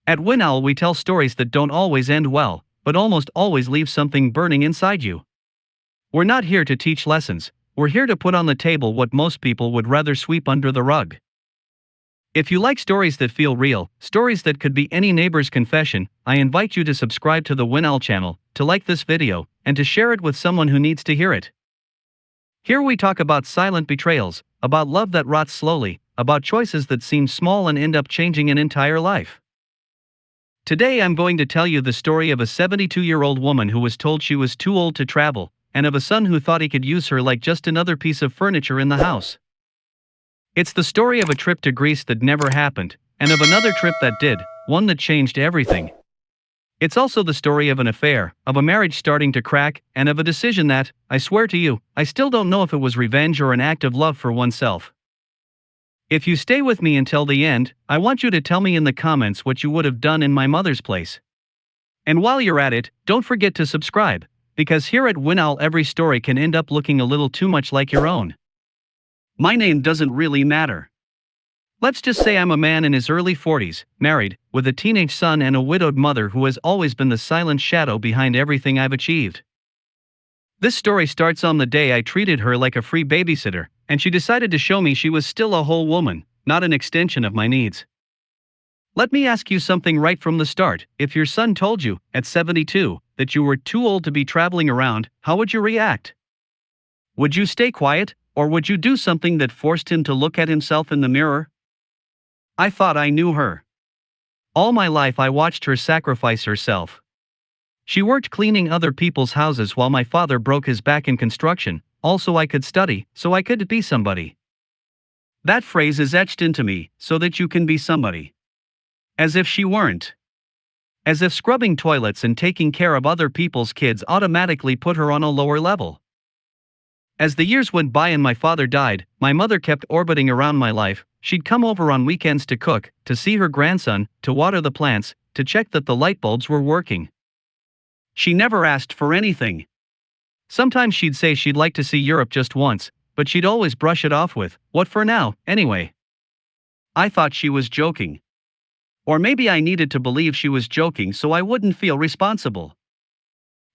At WinOwl, we tell stories that don't always end well, but almost always leave something burning inside you. We're not here to teach lessons, we're here to put on the table what most people would rather sweep under the rug. If you like stories that feel real, stories that could be any neighbor's confession, I invite you to subscribe to the WinOwl channel, to like this video, and to share it with someone who needs to hear it. Here we talk about silent betrayals, about love that rots slowly, about choices that seem small and end up changing an entire life. Today I'm going to tell you the story of a 72-year-old woman who was told she was too old to travel, and of a son who thought he could use her like just another piece of furniture in the house. It's the story of a trip to Greece that never happened, and of another trip that did, one that changed everything. It's also the story of an affair, of a marriage starting to crack, and of a decision that, I swear to you, I still don't know if it was revenge or an act of love for oneself. If you stay with me until the end, I want you to tell me in the comments what you would have done in my mother's place. And while you're at it, don't forget to subscribe, because here at WinOwl every story can end up looking a little too much like your own. My name doesn't really matter. Let's just say I'm a man in his early 40s, married, with a teenage son and a widowed mother who has always been the silent shadow behind everything I've achieved. This story starts on the day I treated her like a free babysitter, and she decided to show me she was still a whole woman, not an extension of my needs. Let me ask you something right from the start. If your son told you, at 72, that you were too old to be traveling around, how would you react? Would you stay quiet, or would you do something that forced him to look at himself in the mirror? I thought I knew her. All my life I watched her sacrifice herself. She worked cleaning other people's houses while my father broke his back in construction, also I could study, so I could be somebody. That phrase is etched into me, so that you can be somebody. As if she weren't. As if scrubbing toilets and taking care of other people's kids automatically put her on a lower level. As the years went by and my father died, my mother kept orbiting around my life. She'd come over on weekends to cook, to see her grandson, to water the plants, to check that the light bulbs were working. She never asked for anything. Sometimes she'd say she'd like to see Europe just once, but she'd always brush it off with, "What for now, anyway?" I thought she was joking. Or maybe I needed to believe she was joking so I wouldn't feel responsible.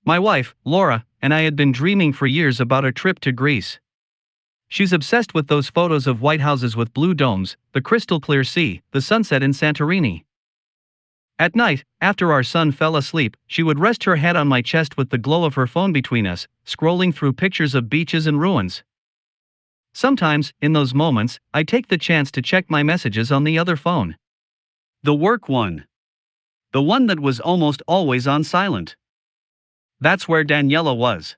My wife, Laura, and I had been dreaming for years about a trip to Greece. She's obsessed with those photos of white houses with blue domes, the crystal clear sea, the sunset in Santorini. At night, after our son fell asleep, she would rest her head on my chest with the glow of her phone between us, scrolling through pictures of beaches and ruins. Sometimes, in those moments, I take the chance to check my messages on the other phone. The work one. The one that was almost always on silent. That's where Daniela was.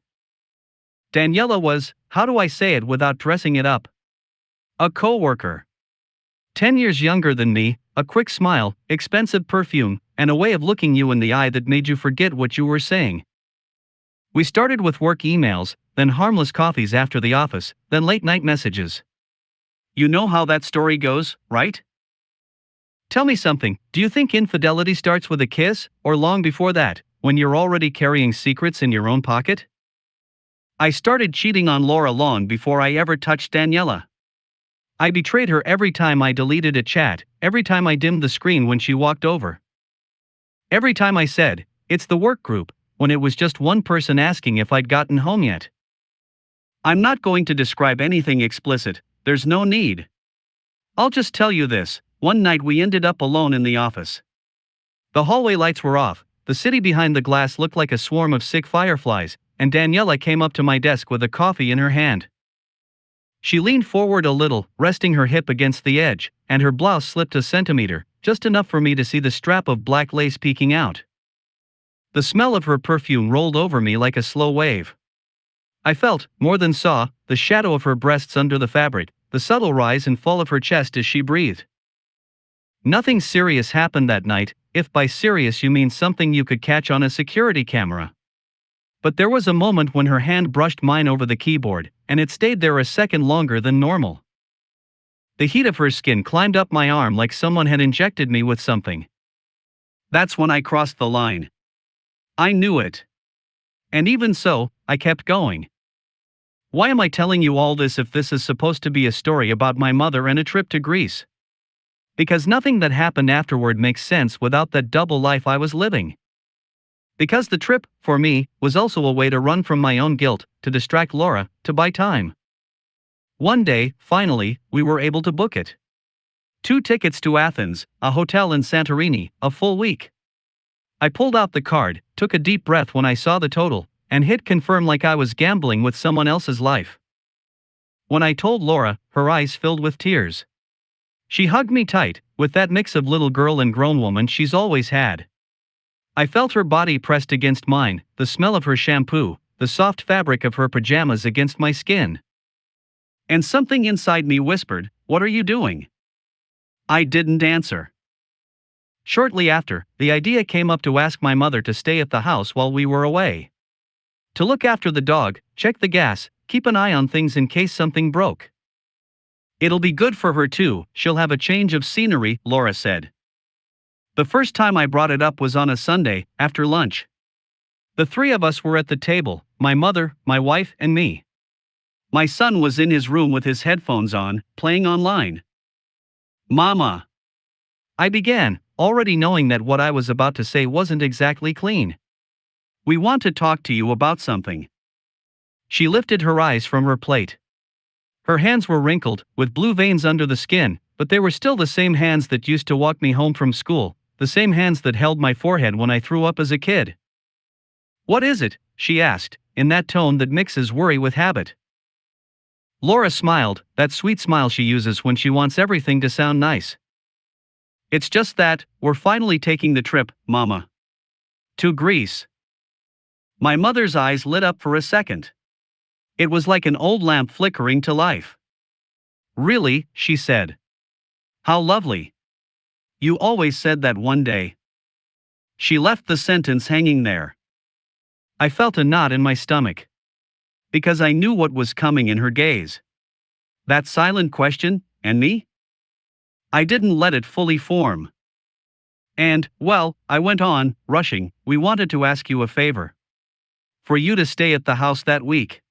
Daniela was, how do I say it without dressing it up? A co-worker. 10 years younger than me, a quick smile, expensive perfume, and a way of looking you in the eye that made you forget what you were saying. We started with work emails, then harmless coffees after the office, then late-night messages. You know how that story goes, right? Tell me something, do you think infidelity starts with a kiss, or long before that, when you're already carrying secrets in your own pocket? I started cheating on Laura long before I ever touched Daniela. I betrayed her every time I deleted a chat, every time I dimmed the screen when she walked over. Every time I said, "It's the work group," when it was just one person asking if I'd gotten home yet. I'm not going to describe anything explicit, there's no need. I'll just tell you this, one night we ended up alone in the office. The hallway lights were off, the city behind the glass looked like a swarm of sick fireflies, and Daniela came up to my desk with a coffee in her hand. She leaned forward a little, resting her hip against the edge, and her blouse slipped a centimeter, just enough for me to see the strap of black lace peeking out. The smell of her perfume rolled over me like a slow wave. I felt, more than saw, the shadow of her breasts under the fabric, the subtle rise and fall of her chest as she breathed. Nothing serious happened that night, if by serious you mean something you could catch on a security camera. But there was a moment when her hand brushed mine over the keyboard, and it stayed there a second longer than normal. The heat of her skin climbed up my arm like someone had injected me with something. That's when I crossed the line. I knew it. And even so, I kept going. Why am I telling you all this if this is supposed to be a story about my mother and a trip to Greece? Because nothing that happened afterward makes sense without that double life I was living. Because the trip, for me, was also a way to run from my own guilt, to distract Laura, to buy time. One day, finally, we were able to book it. 2 tickets to Athens, a hotel in Santorini, a full week. I pulled out the card, took a deep breath when I saw the total, and hit confirm like I was gambling with someone else's life. When I told Laura, her eyes filled with tears. She hugged me tight, with that mix of little girl and grown woman she's always had. I felt her body pressed against mine, the smell of her shampoo, the soft fabric of her pajamas against my skin. And something inside me whispered, "What are you doing?" I didn't answer. Shortly after, the idea came up to ask my mother to stay at the house while we were away. To look after the dog, check the gas, keep an eye on things in case something broke. "It'll be good for her too, she'll have a change of scenery," Laura said. The first time I brought it up was on a Sunday, after lunch. The 3 of us were at the table, my mother, my wife, and me. My son was in his room with his headphones on, playing online. "Mama," I began, already knowing that what I was about to say wasn't exactly clean. "We want to talk to you about something." She lifted her eyes from her plate. Her hands were wrinkled, with blue veins under the skin, but they were still the same hands that used to walk me home from school, the same hands that held my forehead when I threw up as a kid. "What is it?" she asked, in that tone that mixes worry with habit. Laura smiled, that sweet smile she uses when she wants everything to sound nice. "It's just that, we're finally taking the trip, Mama. To Greece." My mother's eyes lit up for a second. It was like an old lamp flickering to life. "Really?" she said. "How lovely. You always said that one day." She left the sentence hanging there. I felt a knot in my stomach. Because I knew what was coming in her gaze. That silent question, "And me?" I didn't let it fully form. "And, well," I went on, rushing, "we wanted to ask you a favor. For you to stay at the house that week.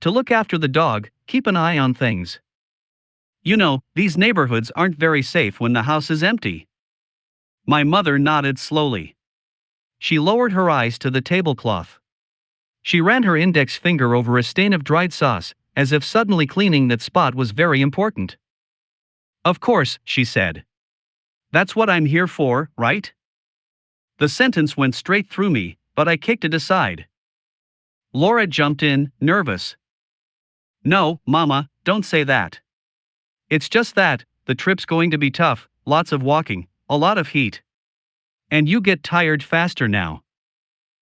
To look after the dog, keep an eye on things. You know, these neighborhoods aren't very safe when the house is empty." My mother nodded slowly. She lowered her eyes to the tablecloth. She ran her index finger over a stain of dried sauce, as if suddenly cleaning that spot was very important. "Of course," she said. "That's what I'm here for, right?" The sentence went straight through me, but I kicked it aside. Laura jumped in, nervous. "No, Mama, don't say that. It's just that, the trip's going to be tough, lots of walking, a lot of heat. And you get tired faster now.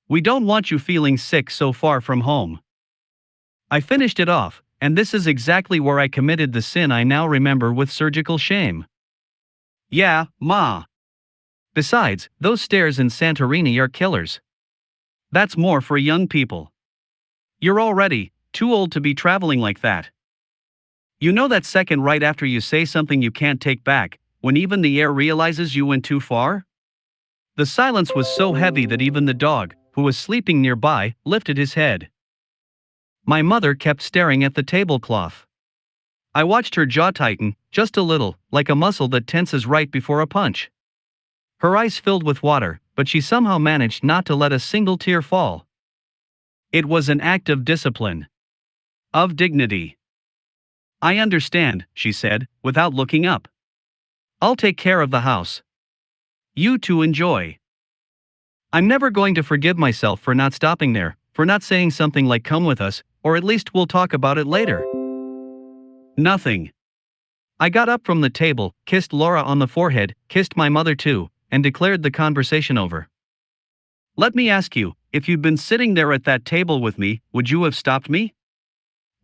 We don't want you feeling sick so far from home." I finished it off, and this is exactly where I committed the sin I now remember with surgical shame. "Yeah, Ma. Besides, those stairs in Santorini are killers. That's more for young people. You're already too old to be traveling like that. You know that second right after you say something you can't take back, when even the air realizes you went too far?" The silence was so heavy that even the dog, who was sleeping nearby, lifted his head. My mother kept staring at the tablecloth. I watched her jaw tighten, just a little, like a muscle that tenses right before a punch. Her eyes filled with water, but she somehow managed not to let a single tear fall. It was an act of discipline. Of dignity. "I understand," she said, without looking up. "I'll take care of the house. You two enjoy." I'm never going to forgive myself for not stopping there, for not saying something like "come with us," or "at least we'll talk about it later." Nothing. I got up from the table, kissed Laura on the forehead, kissed my mother too, and declared the conversation over. "Let me ask you, if you'd been sitting there at that table with me, would you have stopped me?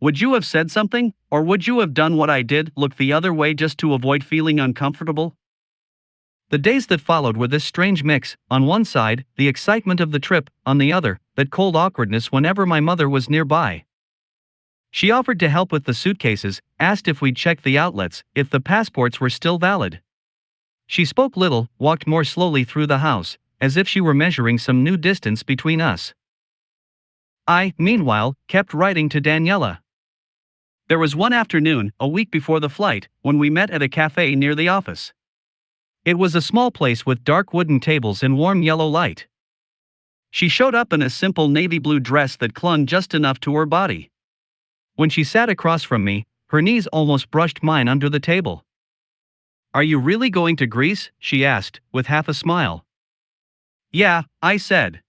Would you have said something, or would you have done what I did, looked the other way just to avoid feeling uncomfortable?" The days that followed were this strange mix, on one side, the excitement of the trip, on the other, that cold awkwardness whenever my mother was nearby. She offered to help with the suitcases, asked if we'd check the outlets, if the passports were still valid. She spoke little, walked more slowly through the house, as if she were measuring some new distance between us. I, meanwhile, kept writing to Daniela. There was one afternoon, a week before the flight, when we met at a cafe near the office. It was a small place with dark wooden tables and warm yellow light. She showed up in a simple navy blue dress that clung just enough to her body. When she sat across from me, her knees almost brushed mine under the table. "Are you really going to Greece?" she asked, with half a smile. "Yeah," I said.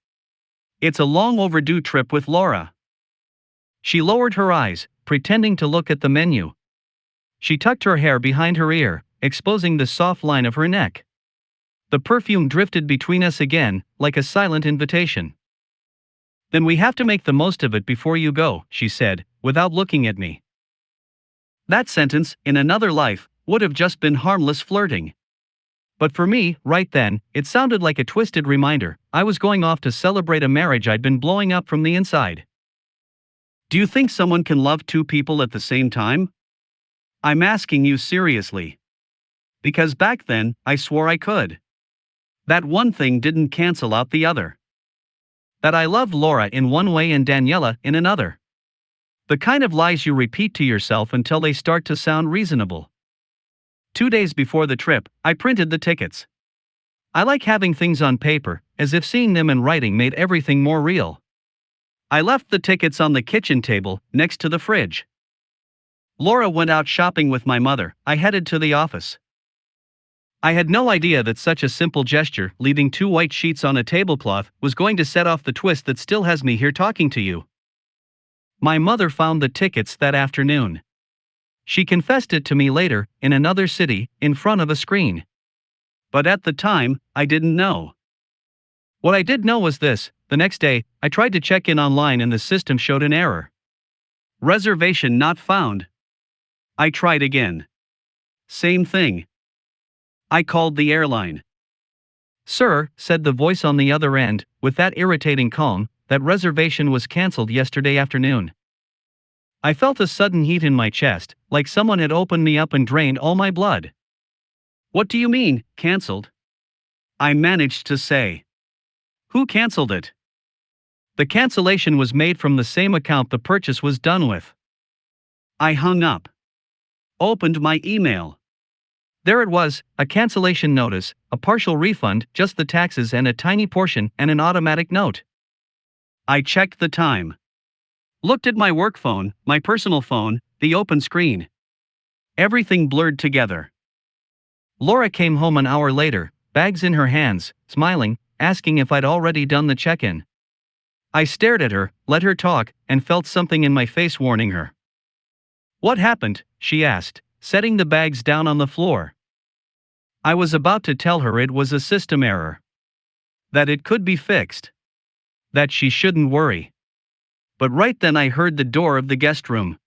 "It's a long overdue trip with Laura." She lowered her eyes, pretending to look at the menu. She tucked her hair behind her ear, exposing the soft line of her neck. The perfume drifted between us again, like a silent invitation. "Then we have to make the most of it before you go," she said, without looking at me. That sentence, in another life, would have just been harmless flirting. But for me, right then, it sounded like a twisted reminder I was going off to celebrate a marriage I'd been blowing up from the inside. Do you think someone can love two people at the same time? I'm asking you seriously. Because back then, I swore I could. That one thing didn't cancel out the other. That I loved Laura in one way and Daniela in another. The kind of lies you repeat to yourself until they start to sound reasonable. 2 days before the trip, I printed the tickets. I like having things on paper, as if seeing them in writing made everything more real. I left the tickets on the kitchen table, next to the fridge. Laura went out shopping with my mother. I headed to the office. I had no idea that such a simple gesture, leaving 2 white sheets on a tablecloth, was going to set off the twist that still has me here talking to you. My mother found the tickets that afternoon. She confessed it to me later, in another city, in front of a screen. But at the time, I didn't know. What I did know was this: the next day, I tried to check in online and the system showed an error. Reservation not found. I tried again. Same thing. I called the airline. "Sir," said the voice on the other end, with that irritating calm, "that reservation was cancelled yesterday afternoon." I felt a sudden heat in my chest, like someone had opened me up and drained all my blood. "What do you mean, cancelled?" I managed to say. "Who cancelled it?" "The cancellation was made from the same account the purchase was done with." I hung up. Opened my email. There it was, a cancellation notice, a partial refund, just the taxes and a tiny portion, and an automatic note. I checked the time. Looked at my work phone, my personal phone, the open screen. Everything blurred together. Laura came home an hour later, bags in her hands, smiling, asking if I'd already done the check-in. I stared at her, let her talk, and felt something in my face warning her. "What happened?" she asked, setting the bags down on the floor. I was about to tell her it was a system error. That it could be fixed. That she shouldn't worry. But right then I heard the door of the guest room.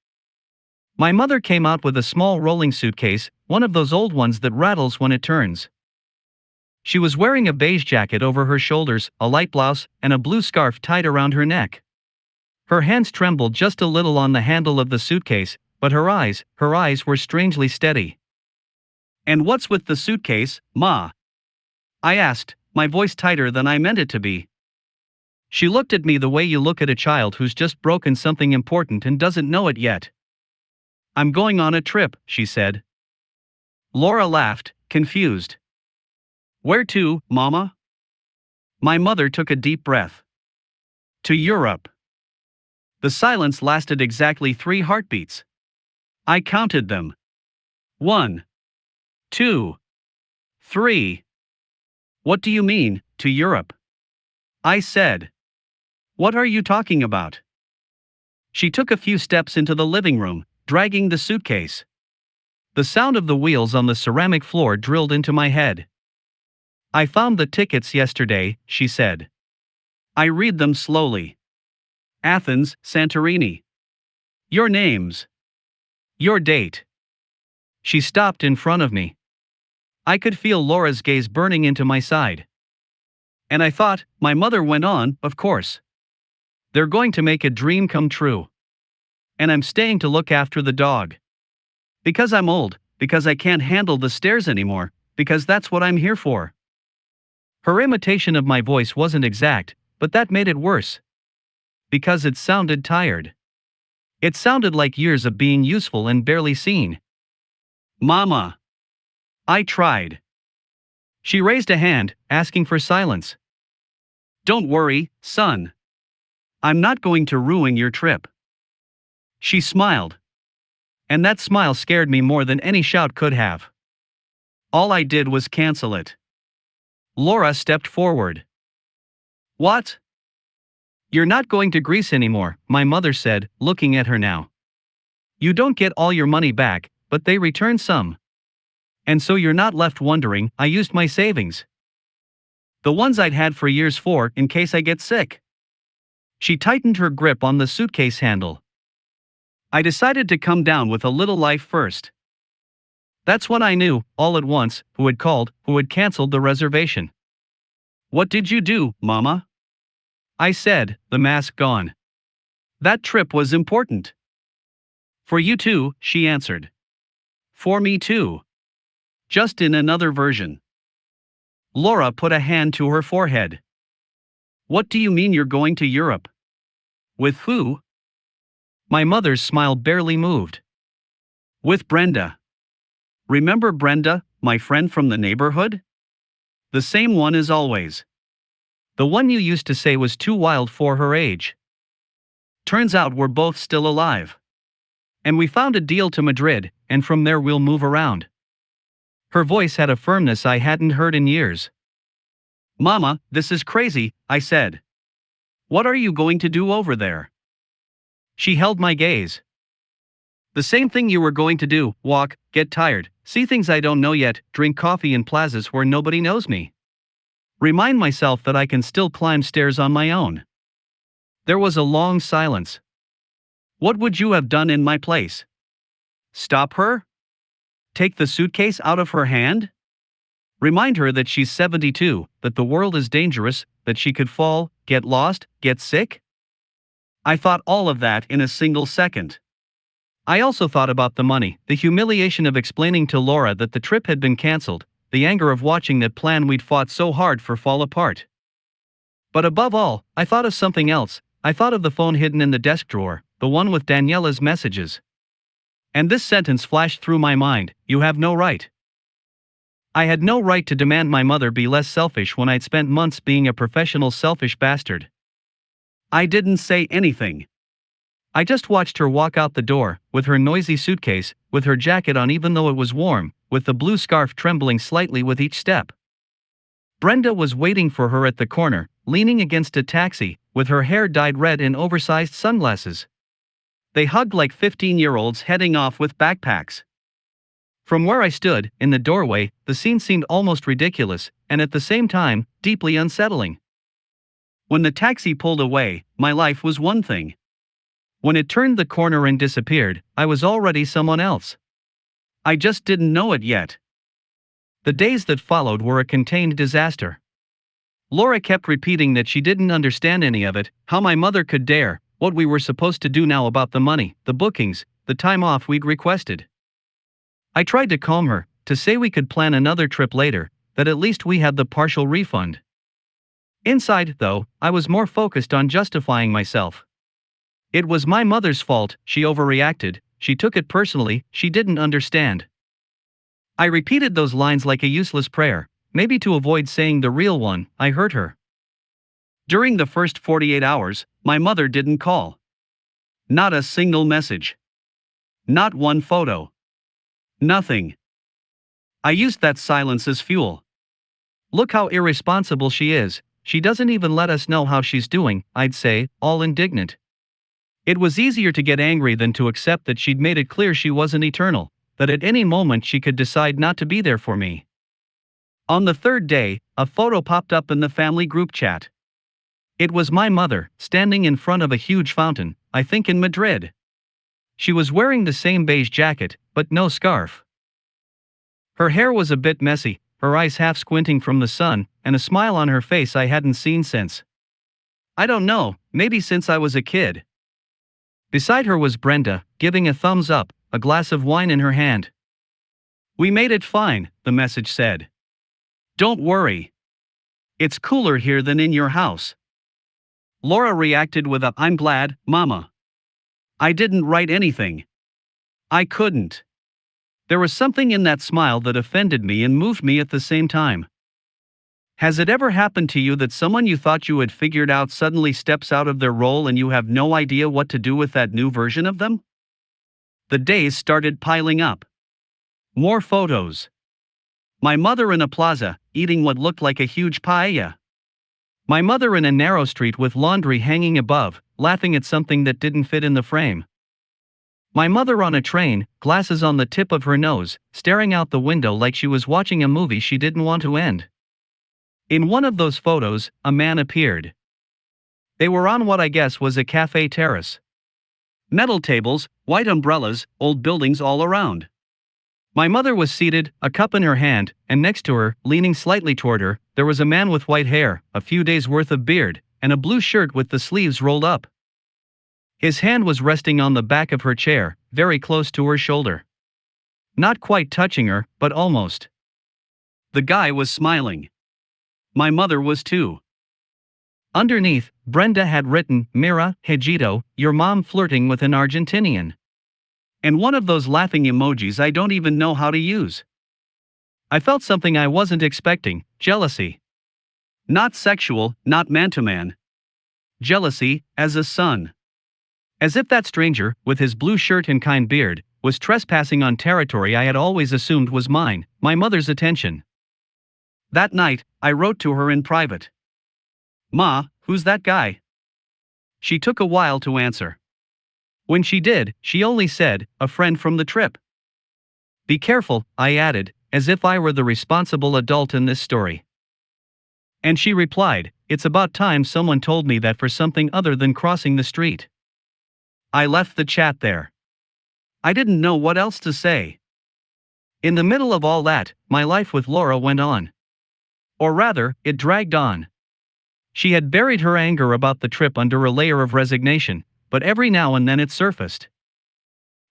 My mother came out with a small rolling suitcase, one of those old ones that rattles when it turns. She was wearing a beige jacket over her shoulders, a light blouse, and a blue scarf tied around her neck. Her hands trembled just a little on the handle of the suitcase, but her eyes were strangely steady. "And what's with the suitcase, Ma?" I asked, my voice tighter than I meant it to be. She looked at me the way you look at a child who's just broken something important and doesn't know it yet. "I'm going on a trip," she said. Laura laughed, confused. "Where to, Mama?" My mother took a deep breath. "To Europe." The silence lasted exactly 3 heartbeats. I counted them. 1, 2, 3. "What do you mean, to Europe?" I said. "What are you talking about?" She took a few steps into the living room, dragging the suitcase. The sound of the wheels on the ceramic floor drilled into my head. "I found the tickets yesterday," she said. I read them slowly. Athens, Santorini. Your names. Your date. She stopped in front of me. I could feel Laura's gaze burning into my side. "And I thought," my mother went on, "of course. They're going to make a dream come true. And I'm staying to look after the dog. Because I'm old, because I can't handle the stairs anymore, because that's what I'm here for." Her imitation of my voice wasn't exact, but that made it worse. Because it sounded tired. It sounded like years of being useful and barely seen. "Mama." I tried. She raised a hand, asking for silence. Don't worry, son. I'm not going to ruin your trip. She smiled. And that smile scared me more than any shout could have. All I did was cancel it. Laura stepped forward. What? You're not going to Greece anymore, my mother said, looking at her now. You don't get all your money back, but they return some. And so you're not left wondering. I used my savings. The ones I'd had for years for in case I get sick. She tightened her grip on the suitcase handle. I decided to come down with a little life first. That's when I knew, all at once, who had called, who had canceled the reservation. What did you do, Mama? I said, the mask gone. That trip was important. For you too, she answered. For me too. Just in another version. Laura put a hand to her forehead. What do you mean you're going to Europe? With who? My mother's smile barely moved. With Brenda. Remember Brenda, my friend from the neighborhood? The same one as always. The one you used to say was too wild for her age. Turns out we're both still alive. And we found a deal to Madrid, and from there we'll move around. Her voice had a firmness I hadn't heard in years. Mama, this is crazy, I said. What are you going to do over there? She held my gaze. The same thing you were going to do, walk, get tired, see things I don't know yet, drink coffee in plazas where nobody knows me. Remind myself that I can still climb stairs on my own. There was a long silence. What would you have done in my place? Stop her? Take the suitcase out of her hand? Remind her that she's 72, that the world is dangerous, that she could fall, get lost, get sick? I thought all of that in a single second. I also thought about the money, the humiliation of explaining to Laura that the trip had been cancelled, the anger of watching that plan we'd fought so hard for fall apart. But above all, I thought of something else. I thought of the phone hidden in the desk drawer, the one with Daniela's messages. And this sentence flashed through my mind: you have no right. I had no right to demand my mother be less selfish when I'd spent months being a professional selfish bastard. I didn't say anything. I just watched her walk out the door, with her noisy suitcase, with her jacket on even though it was warm, with the blue scarf trembling slightly with each step. Brenda was waiting for her at the corner, leaning against a taxi, with her hair dyed red and oversized sunglasses. They hugged like 15-year-olds heading off with backpacks. From where I stood, in the doorway, the scene seemed almost ridiculous, and at the same time, deeply unsettling. When the taxi pulled away, my life was one thing. When it turned the corner and disappeared, I was already someone else. I just didn't know it yet. The days that followed were a contained disaster. Laura kept repeating that she didn't understand any of it, how my mother could dare, what we were supposed to do now about the money, the bookings, the time off we'd requested. I tried to calm her, to say we could plan another trip later, that at least we had the partial refund. Inside, though, I was more focused on justifying myself. It was my mother's fault, she overreacted, she took it personally, she didn't understand. I repeated those lines like a useless prayer, maybe to avoid saying the real one. I hurt her. During the first 48 hours, my mother didn't call. Not a single message. Not one photo. Nothing. I used that silence as fuel. Look how irresponsible she is, she doesn't even let us know how she's doing, I'd say, all indignant. It was easier to get angry than to accept that she'd made it clear she wasn't eternal, that at any moment she could decide not to be there for me. On the third day, a photo popped up in the family group chat. It was my mother, standing in front of a huge fountain, I think in Madrid. She was wearing the same beige jacket, but no scarf. Her hair was a bit messy, her eyes half squinting from the sun, and a smile on her face I hadn't seen since. I don't know, maybe since I was a kid. Beside her was Brenda, giving a thumbs up, a glass of wine in her hand. We made it fine, the message said. Don't worry. It's cooler here than in your house. Laura reacted with a "I'm glad, Mama." I didn't write anything. I couldn't. There was something in that smile that offended me and moved me at the same time. Has it ever happened to you that someone you thought you had figured out suddenly steps out of their role and you have no idea what to do with that new version of them? The days started piling up. More photos. My mother in a plaza, eating what looked like a huge paella. My mother in a narrow street with laundry hanging above, laughing at something that didn't fit in the frame. My mother on a train, glasses on the tip of her nose, staring out the window like she was watching a movie she didn't want to end. In one of those photos, a man appeared. They were on what I guess was a cafe terrace. Metal tables, white umbrellas, old buildings all around. My mother was seated, a cup in her hand, and next to her, leaning slightly toward her, there was a man with white hair, a few days' worth of beard, and a blue shirt with the sleeves rolled up. His hand was resting on the back of her chair, very close to her shoulder. Not quite touching her, but almost. The guy was smiling. My mother was too. Underneath, Brenda had written, "Mira, Hejito, your mom flirting with an Argentinian." And one of those laughing emojis I don't even know how to use. I felt something I wasn't expecting, jealousy. Not sexual, not man-to-man. Jealousy, as a son. As if that stranger, with his blue shirt and kind beard, was trespassing on territory I had always assumed was mine, my mother's attention. That night, I wrote to her in private. "Ma, who's that guy?" She took a while to answer. When she did, she only said, "A friend from the trip." "Be careful," I added, as if I were the responsible adult in this story. And she replied, "It's about time someone told me that for something other than crossing the street." I left the chat there. I didn't know what else to say. In the middle of all that, my life with Laura went on. Or rather, it dragged on. She had buried her anger about the trip under a layer of resignation, but every now and then it surfaced.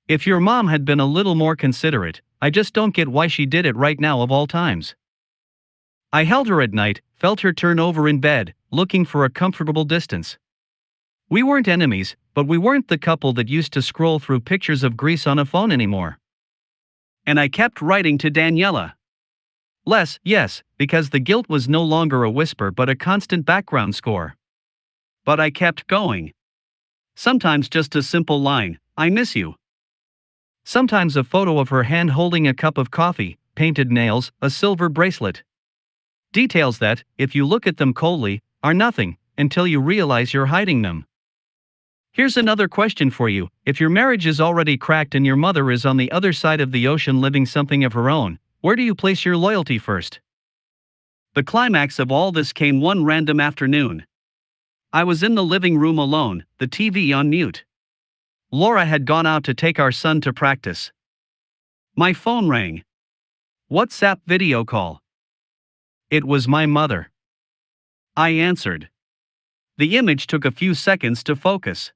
If your mom had been a little more considerate, I just don't get why she did it right now of all times. I held her at night, felt her turn over in bed, looking for a comfortable distance. We weren't enemies, but we weren't the couple that used to scroll through pictures of Greece on a phone anymore. And I kept writing to Daniela. Less, yes, because the guilt was no longer a whisper but a constant background score. But I kept going. Sometimes just a simple line, "I miss you." Sometimes a photo of her hand holding a cup of coffee, painted nails, a silver bracelet. Details that, if you look at them coldly, are nothing, until you realize you're hiding them. Here's another question for you: if your marriage is already cracked and your mother is on the other side of the ocean living something of her own, where do you place your loyalty first? The climax of all this came one random afternoon. I was in the living room alone, the TV on mute. Laura had gone out to take our son to practice. My phone rang. WhatsApp video call. It was my mother. I answered. The image took a few seconds to focus.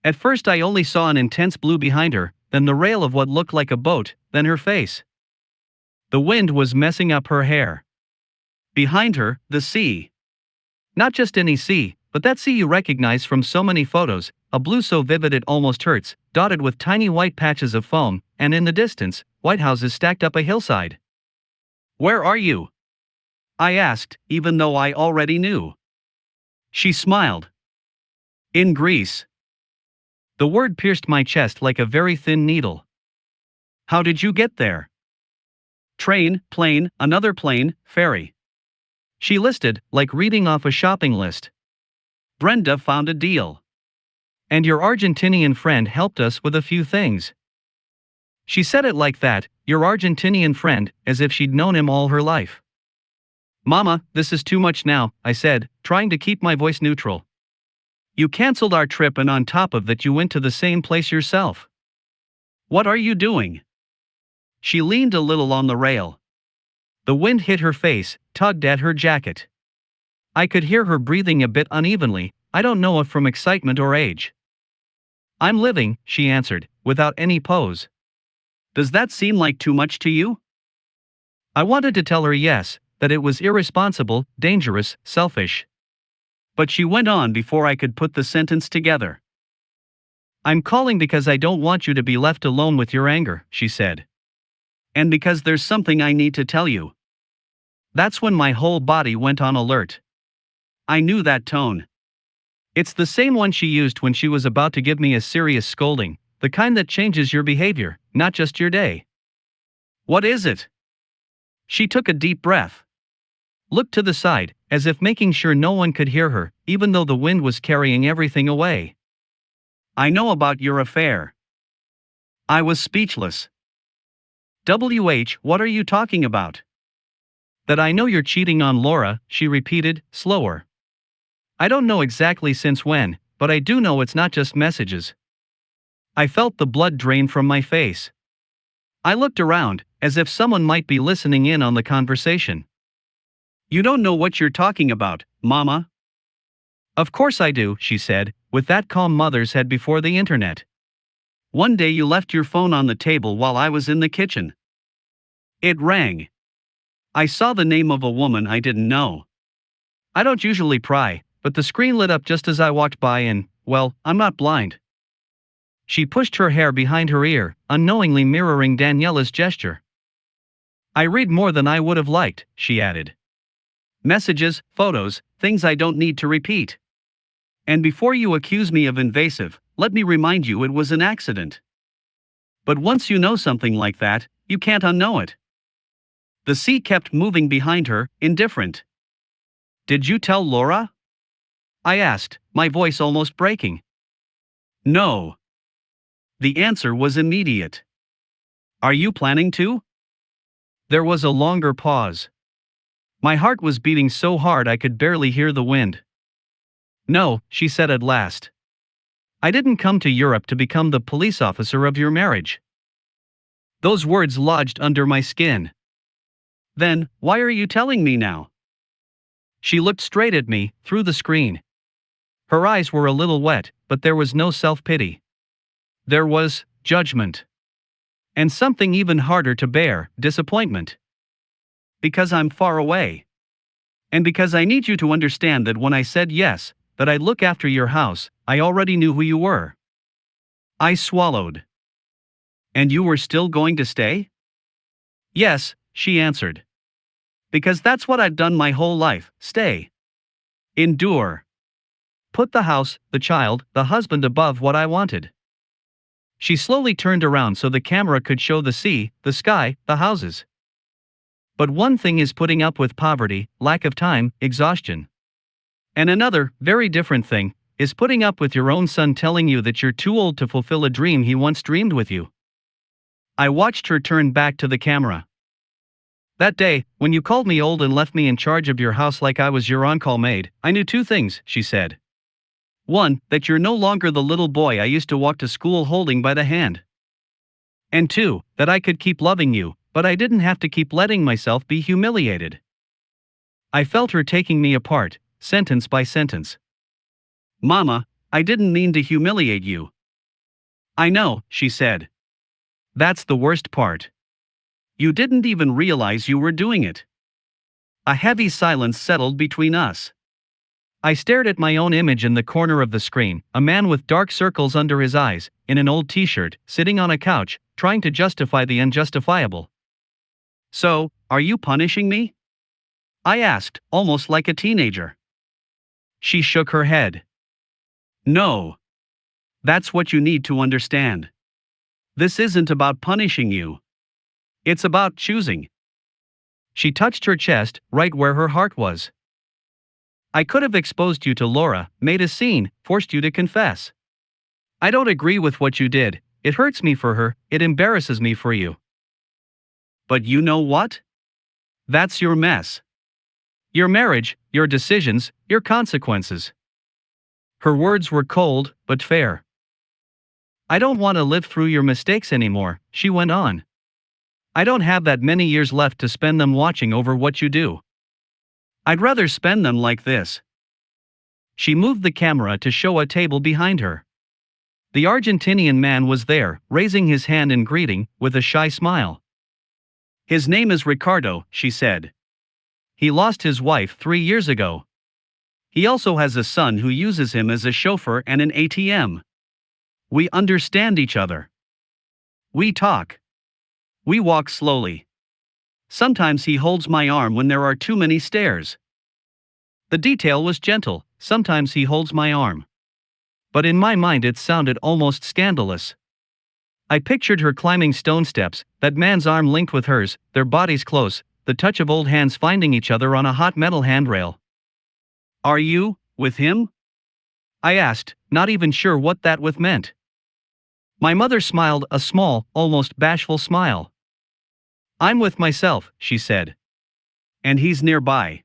At first I only saw an intense blue behind her, then the rail of what looked like a boat, then her face. The wind was messing up her hair. Behind her, the sea. Not just any sea, but that sea you recognize from so many photos, a blue so vivid it almost hurts, dotted with tiny white patches of foam, and in the distance, white houses stacked up a hillside. "Where are you?" I asked, even though I already knew. She smiled. "In Greece." The word pierced my chest like a very thin needle. "How did you get there?" "Train, plane, another plane, ferry." She listed, like reading off a shopping list. "Brenda found a deal. And your Argentinian friend helped us with a few things." She said it like that, your Argentinian friend, as if she'd known him all her life. "Mama, this is too much now," I said, trying to keep my voice neutral. "You canceled our trip and on top of that you went to the same place yourself. What are you doing?" She leaned a little on the rail. The wind hit her face, tugged at her jacket. I could hear her breathing a bit unevenly, I don't know if from excitement or age. "I'm living," she answered, without any pose. "Does that seem like too much to you?" I wanted to tell her yes, that it was irresponsible, dangerous, selfish. But she went on before I could put the sentence together. "I'm calling because I don't want you to be left alone with your anger," she said. "And because there's something I need to tell you." That's when my whole body went on alert. I knew that tone. It's the same one she used when she was about to give me a serious scolding, the kind that changes your behavior, not just your day. What is it? She took a deep breath. Looked to the side, as if making sure no one could hear her, even though the wind was carrying everything away. I know about your affair. I was speechless. What are you talking about? That I know you're cheating on Laura, she repeated, slower. I don't know exactly since when, but I do know it's not just messages. I felt the blood drain from my face. I looked around, as if someone might be listening in on the conversation. You don't know what you're talking about, Mama. Of course I do, she said, with that calm mother's had before the internet. One day you left your phone on the table while I was in the kitchen. It rang. I saw the name of a woman I didn't know. I don't usually pry, but the screen lit up just as I walked by and, well, I'm not blind. She pushed her hair behind her ear, unknowingly mirroring Daniela's gesture. I read more than I would have liked, she added. Messages, photos, things I don't need to repeat. And before you accuse me of invasive, let me remind you it was an accident. But once you know something like that, you can't unknow it. The seat kept moving behind her, indifferent. Did you tell Laura? I asked, my voice almost breaking. No. The answer was immediate. Are you planning to? There was a longer pause. My heart was beating so hard I could barely hear the wind. No, she said at last. I didn't come to Europe to become the police officer of your marriage. Those words lodged under my skin. Then, why are you telling me now? She looked straight at me, through the screen. Her eyes were a little wet, but there was no self-pity. There was judgment. And something even harder to bear, disappointment. Because I'm far away. And because I need you to understand that when I said yes, that I'd look after your house, I already knew who you were. I swallowed. And you were still going to stay? Yes, she answered. Because that's what I've done my whole life, stay. Endure. Put the house, the child, the husband above what I wanted. She slowly turned around so the camera could show the sea, the sky, the houses. But one thing is putting up with poverty, lack of time, exhaustion. And another, very different thing, is putting up with your own son telling you that you're too old to fulfill a dream he once dreamed with you. I watched her turn back to the camera. That day, when you called me old and left me in charge of your house like I was your on-call maid, I knew two things, she said. One, that you're no longer the little boy I used to walk to school holding by the hand. And two, that I could keep loving you, but I didn't have to keep letting myself be humiliated. I felt her taking me apart, sentence by sentence. Mama, I didn't mean to humiliate you. I know, she said. That's the worst part. You didn't even realize you were doing it. A heavy silence settled between us. I stared at my own image in the corner of the screen, a man with dark circles under his eyes, in an old t-shirt, sitting on a couch, trying to justify the unjustifiable. So, are you punishing me? I asked, almost like a teenager. She shook her head. No. That's what you need to understand. This isn't about punishing you. It's about choosing. She touched her chest, right where her heart was. I could have exposed you to Laura, made a scene, forced you to confess. I don't agree with what you did, it hurts me for her, it embarrasses me for you. But you know what? That's your mess. Your marriage, your decisions, your consequences. Her words were cold, but fair. I don't want to live through your mistakes anymore, she went on. I don't have that many years left to spend them watching over what you do. I'd rather spend them like this. She moved the camera to show a table behind her. The Argentinian man was there, raising his hand in greeting, with a shy smile. His name is Ricardo, she said. He lost his wife 3 years ago. He also has a son who uses him as a chauffeur and an ATM. We understand each other. We talk. We walk slowly. Sometimes he holds my arm when there are too many stairs. The detail was gentle, sometimes he holds my arm. But in my mind it sounded almost scandalous. I pictured her climbing stone steps, that man's arm linked with hers, their bodies close, the touch of old hands finding each other on a hot metal handrail. "Are you with him?" I asked, not even sure what that with meant. My mother smiled, a small, almost bashful smile. "I'm with myself," she said. "And he's nearby.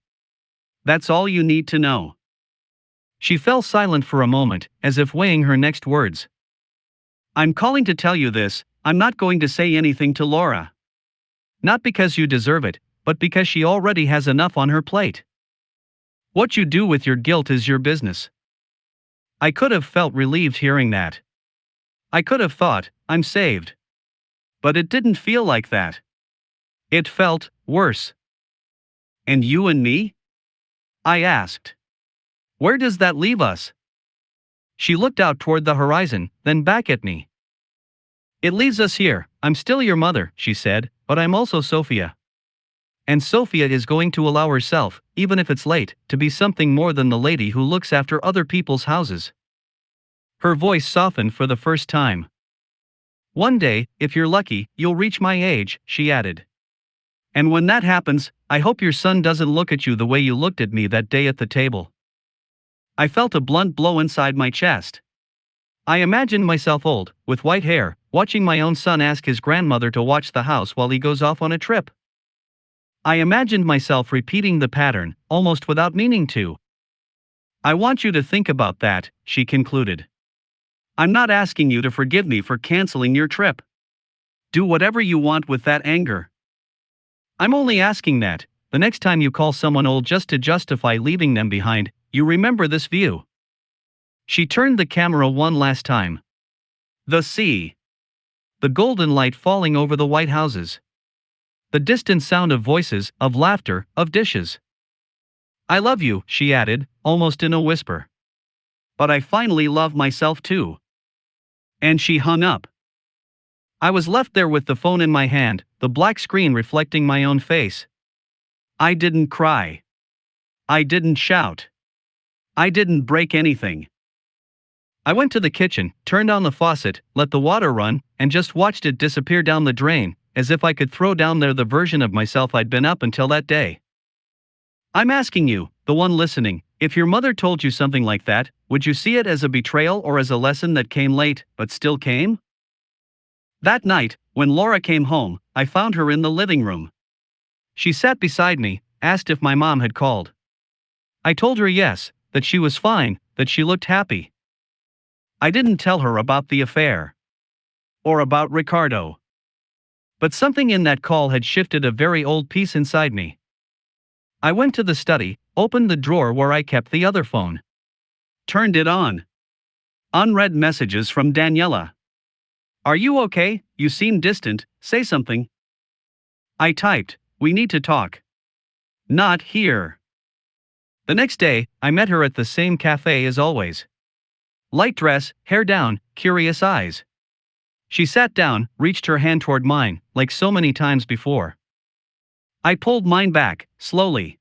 That's all you need to know." She fell silent for a moment, as if weighing her next words. "I'm calling to tell you this, I'm not going to say anything to Laura. Not because you deserve it, but because she already has enough on her plate. What you do with your guilt is your business." I could have felt relieved hearing that. I could have thought, I'm saved. But it didn't feel like that. It felt worse. "And you and me?" I asked. "Where does that leave us?" She looked out toward the horizon, then back at me. "It leaves us here. I'm still your mother," she said, "but I'm also Sophia. And Sophia is going to allow herself, even if it's late, to be something more than the lady who looks after other people's houses." Her voice softened for the first time. "One day, if you're lucky, you'll reach my age," she added. "And when that happens, I hope your son doesn't look at you the way you looked at me that day at the table." I felt a blunt blow inside my chest. I imagined myself old, with white hair, watching my own son ask his grandmother to watch the house while he goes off on a trip. I imagined myself repeating the pattern, almost without meaning to. "I want you to think about that," she concluded. "I'm not asking you to forgive me for canceling your trip. Do whatever you want with that anger. I'm only asking that, the next time you call someone old just to justify leaving them behind, you remember this view." She turned the camera one last time. The sea. The golden light falling over the white houses. The distant sound of voices, of laughter, of dishes. "I love you," she added, almost in a whisper. "But I finally love myself too." And she hung up. I was left there with the phone in my hand, the black screen reflecting my own face. I didn't cry. I didn't shout. I didn't break anything. I went to the kitchen, turned on the faucet, let the water run, and just watched it disappear down the drain, as if I could throw down there the version of myself I'd been up until that day. I'm asking you, the one listening, if your mother told you something like that, would you see it as a betrayal or as a lesson that came late, but still came? That night, when Laura came home, I found her in the living room. She sat beside me, asked if my mom had called. I told her yes, that she was fine, that she looked happy. I didn't tell her about the affair. Or about Ricardo. But something in that call had shifted a very old piece inside me. I went to the study, opened the drawer where I kept the other phone. Turned it on. Unread messages from Daniela. "Are you okay? You seem distant, say something." I typed, "We need to talk." "Not here." The next day, I met her at the same cafe as always. Light dress, hair down, curious eyes. She sat down, reached her hand toward mine, like so many times before. I pulled mine back, slowly.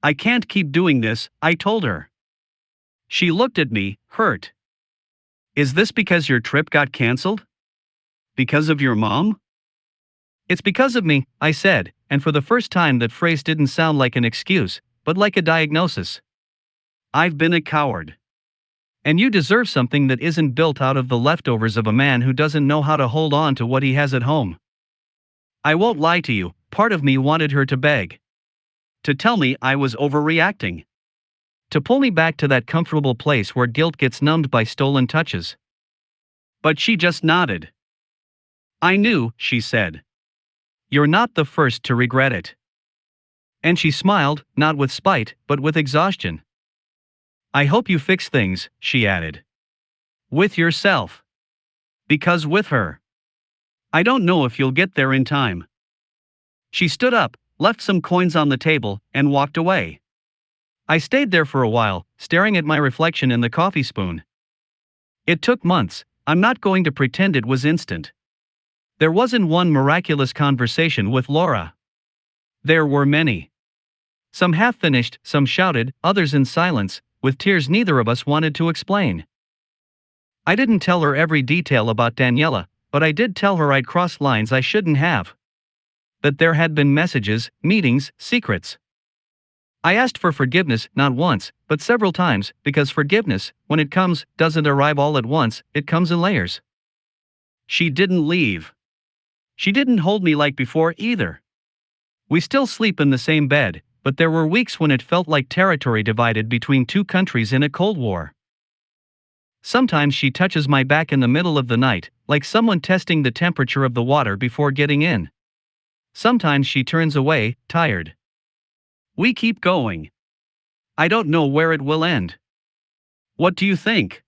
"I can't keep doing this," I told her. She looked at me, hurt. "Is this because your trip got canceled? Because of your mom?" "It's because of me," I said, and for the first time that phrase didn't sound like an excuse, but like a diagnosis. "I've been a coward. And you deserve something that isn't built out of the leftovers of a man who doesn't know how to hold on to what he has at home." I won't lie to you, part of me wanted her to beg. To tell me I was overreacting. To pull me back to that comfortable place where guilt gets numbed by stolen touches. But she just nodded. "I knew," she said. "You're not the first to regret it." And she smiled, not with spite, but with exhaustion. "I hope you fix things," she added. "With yourself. Because with her, I don't know if you'll get there in time." She stood up, left some coins on the table, and walked away. I stayed there for a while, staring at my reflection in the coffee spoon. It took months, I'm not going to pretend it was instant. There wasn't one miraculous conversation with Laura. There were many. Some half-finished, some shouted, others in silence, with tears neither of us wanted to explain. I didn't tell her every detail about Daniela, but I did tell her I'd crossed lines I shouldn't have. That there had been messages, meetings, secrets. I asked for forgiveness not once, but several times, because forgiveness, when it comes, doesn't arrive all at once, it comes in layers. She didn't leave. She didn't hold me like before either. We still sleep in the same bed, but there were weeks when it felt like territory divided between two countries in a Cold War. Sometimes she touches my back in the middle of the night, like someone testing the temperature of the water before getting in. Sometimes she turns away, tired. We keep going. I don't know where it will end. What do you think?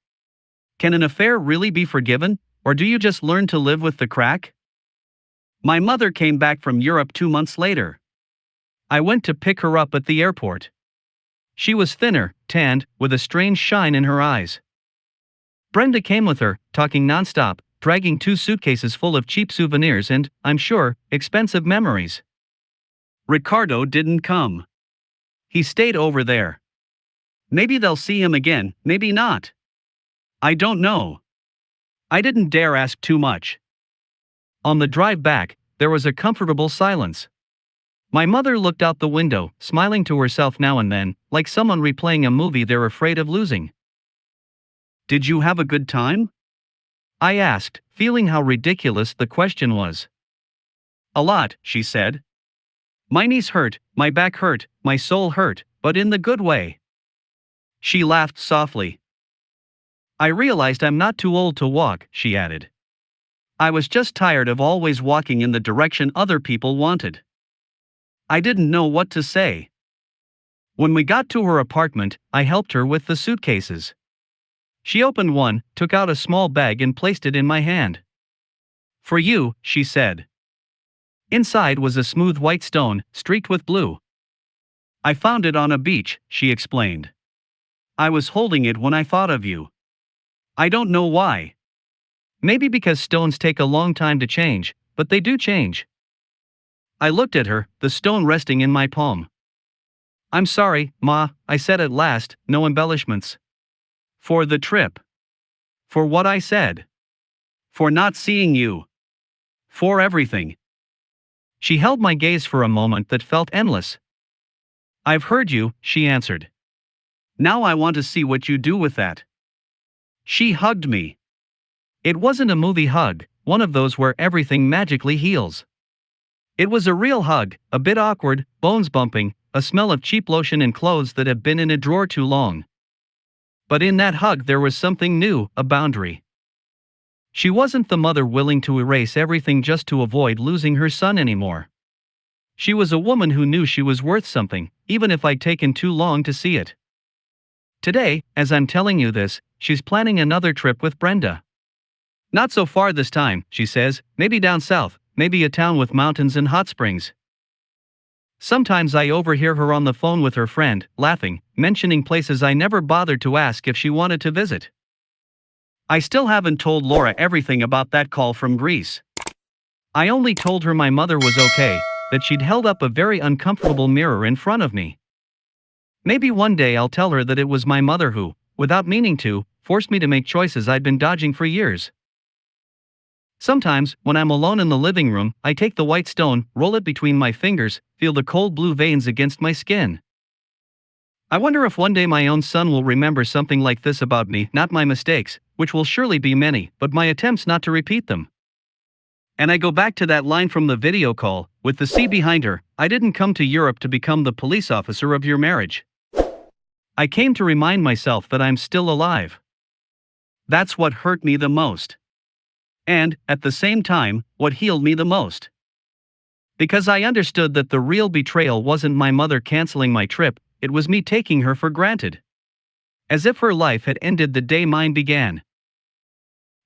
Can an affair really be forgiven, or do you just learn to live with the crack? My mother came back from Europe 2 months later. I went to pick her up at the airport. She was thinner, tanned, with a strange shine in her eyes. Brenda came with her, talking nonstop, dragging 2 suitcases full of cheap souvenirs and, I'm sure, expensive memories. Ricardo didn't come. He stayed over there. Maybe they'll see him again, maybe not. I don't know. I didn't dare ask too much. On the drive back, there was a comfortable silence. My mother looked out the window, smiling to herself now and then, like someone replaying a movie they're afraid of losing. Did you have a good time? I asked, feeling how ridiculous the question was. A lot, she said. My knees hurt, my back hurt, my soul hurt, but in the good way. She laughed softly. I realized I'm not too old to walk, she added. I was just tired of always walking in the direction other people wanted. I didn't know what to say. When we got to her apartment, I helped her with the suitcases. She opened one, took out a small bag and placed it in my hand. For you, she said. Inside was a smooth white stone, streaked with blue. I found it on a beach, she explained. I was holding it when I thought of you. I don't know why. Maybe because stones take a long time to change, but they do change. I looked at her, the stone resting in my palm. I'm sorry, Ma, I said at last, no embellishments. For the trip. For what I said. For not seeing you. For everything. She held my gaze for a moment that felt endless. I've heard you, she answered. Now I want to see what you do with that. She hugged me. It wasn't a movie hug, one of those where everything magically heals. It was a real hug, a bit awkward, bones bumping, a smell of cheap lotion and clothes that had been in a drawer too long. But in that hug there was something new, a boundary. She wasn't the mother willing to erase everything just to avoid losing her son anymore. She was a woman who knew she was worth something, even if I'd taken too long to see it. Today, as I'm telling you this, she's planning another trip with Brenda. Not so far this time, she says, maybe down south, maybe a town with mountains and hot springs. Sometimes I overhear her on the phone with her friend, laughing, mentioning places I never bothered to ask if she wanted to visit. I still haven't told Laura everything about that call from Greece. I only told her my mother was okay, that she'd held up a very uncomfortable mirror in front of me. Maybe one day I'll tell her that it was my mother who, without meaning to, forced me to make choices I'd been dodging for years. Sometimes, when I'm alone in the living room, I take the white stone, roll it between my fingers, feel the cold blue veins against my skin. I wonder if one day my own son will remember something like this about me, not my mistakes, which will surely be many, but my attempts not to repeat them. And I go back to that line from the video call, with the C behind her, I didn't come to Europe to become the police officer of your marriage. I came to remind myself that I'm still alive. That's what hurt me the most. And, at the same time, what healed me the most. Because I understood that the real betrayal wasn't my mother canceling my trip, it was me taking her for granted. As if her life had ended the day mine began.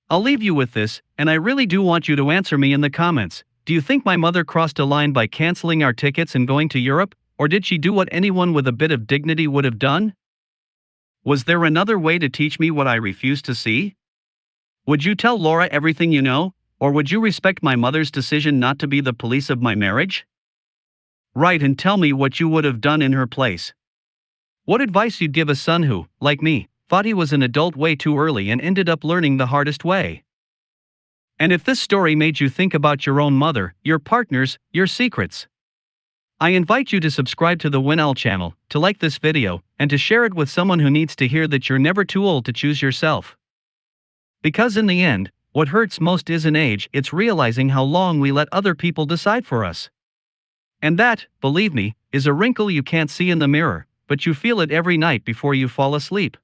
I'll leave you with this, and I really do want you to answer me in the comments. Do you think my mother crossed a line by canceling our tickets and going to Europe, or did she do what anyone with a bit of dignity would have done? Was there another way to teach me what I refused to see? Would you tell Laura everything you know, or would you respect my mother's decision not to be the police of my marriage? Write and tell me what you would have done in her place. What advice you'd give a son who, like me, thought he was an adult way too early and ended up learning the hardest way. And if this story made you think about your own mother, your partners, your secrets, I invite you to subscribe to the WinOwl channel, to like this video, and to share it with someone who needs to hear that you're never too old to choose yourself. Because in the end, what hurts most isn't age, it's realizing how long we let other people decide for us. And that, believe me, is a wrinkle you can't see in the mirror, but you feel it every night before you fall asleep.